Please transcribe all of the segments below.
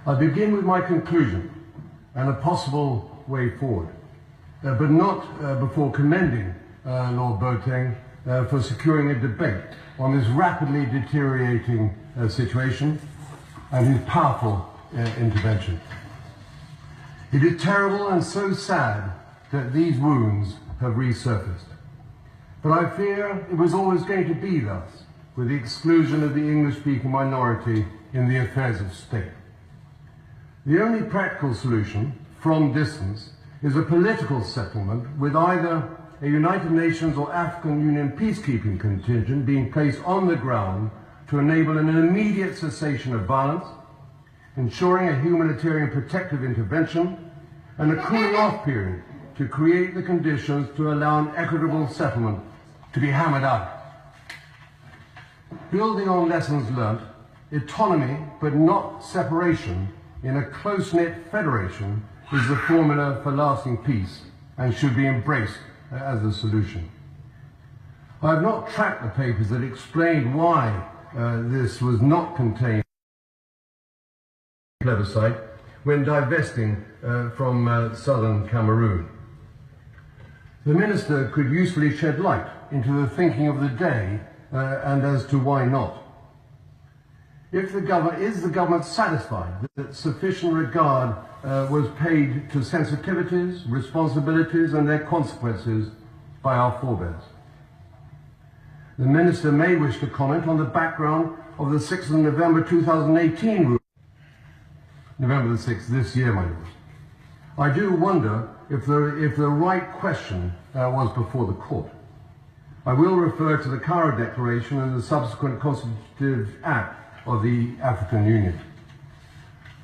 I begin with my conclusion and a possible way forward, but not before commending Lord Boateng for securing a debate on this rapidly deteriorating situation and his powerful intervention. It is terrible and so sad that these wounds have resurfaced. But I fear it was always going to be thus, with the exclusion of the English-speaking minority in the affairs of state. The only practical solution, from distance, is a political settlement with either a United Nations or African Union peacekeeping contingent being placed on the ground to enable an immediate cessation of violence, ensuring a humanitarian protective intervention, and a cooling off period to create the conditions to allow an equitable settlement to be hammered out. Building on lessons learnt, autonomy but not separation in a close-knit federation is the formula for lasting peace and should be embraced as a solution. I have not tracked the papers that explained why this was not contained in the plebiscite when divesting from Southern Cameroon. The Minister could usefully shed light into the thinking of the day and as to why not. Is the government satisfied that sufficient regard was paid to sensitivities, responsibilities and their consequences by our forebears? The Minister may wish to comment on the background of the 6th of November 2018 ruling. November the 6th this year, my lord. I do wonder if the right question was before the court. I will refer to the Cairo Declaration and the subsequent Constitutive Act of the African Union.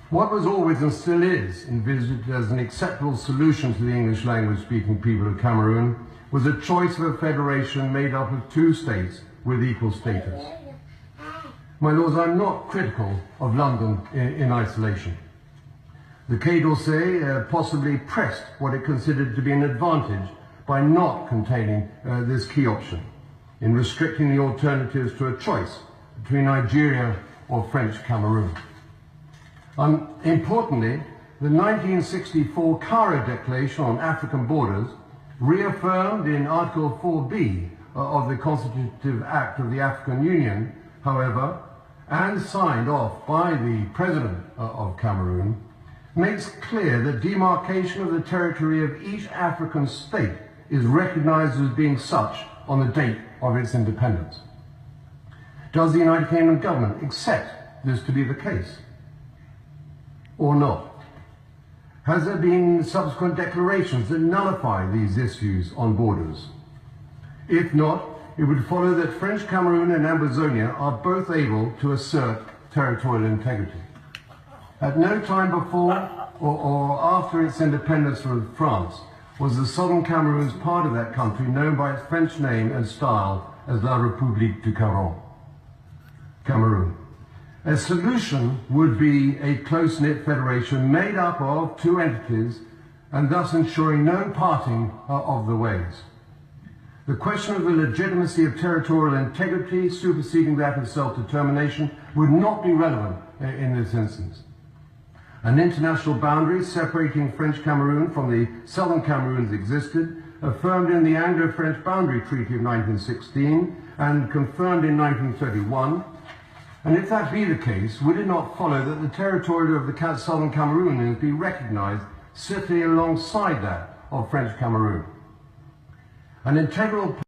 What was always and still is envisaged as an acceptable solution to the English language speaking people of Cameroon was a choice of a federation made up of two states with equal status. My lords, I'm not critical of London in isolation. The Quai d'Orsay possibly pressed what it considered to be an advantage by not containing this key option in restricting the alternatives to a choice between Nigeria or French Cameroon. Importantly, the 1964 Cairo Declaration on African Borders, reaffirmed in Article 4B of the Constitutive Act of the African Union, however, and signed off by the President of Cameroon, makes clear that demarcation of the territory of each African state is recognized as being such on the date of its independence. Does the United Kingdom government accept this to be the case? Or not? Has there been subsequent declarations that nullify these issues on borders? If not, it would follow that French Cameroon and Ambazonia are both able to assert territorial integrity. At no time before or after its independence from France was the Southern Cameroon's part of that country known by its French name and style as La République du Cameroon. A solution would be a close-knit federation made up of two entities and thus ensuring no parting of the ways. The question of the legitimacy of territorial integrity superseding that of self-determination would not be relevant in this instance. An international boundary separating French Cameroon from the Southern Cameroons existed, affirmed in the Anglo-French Boundary Treaty of 1916 and confirmed in 1931. And if that be the case, would it not follow that the territory of the Southern Cameroonians be recognized sitting alongside that of French Cameroon? An integral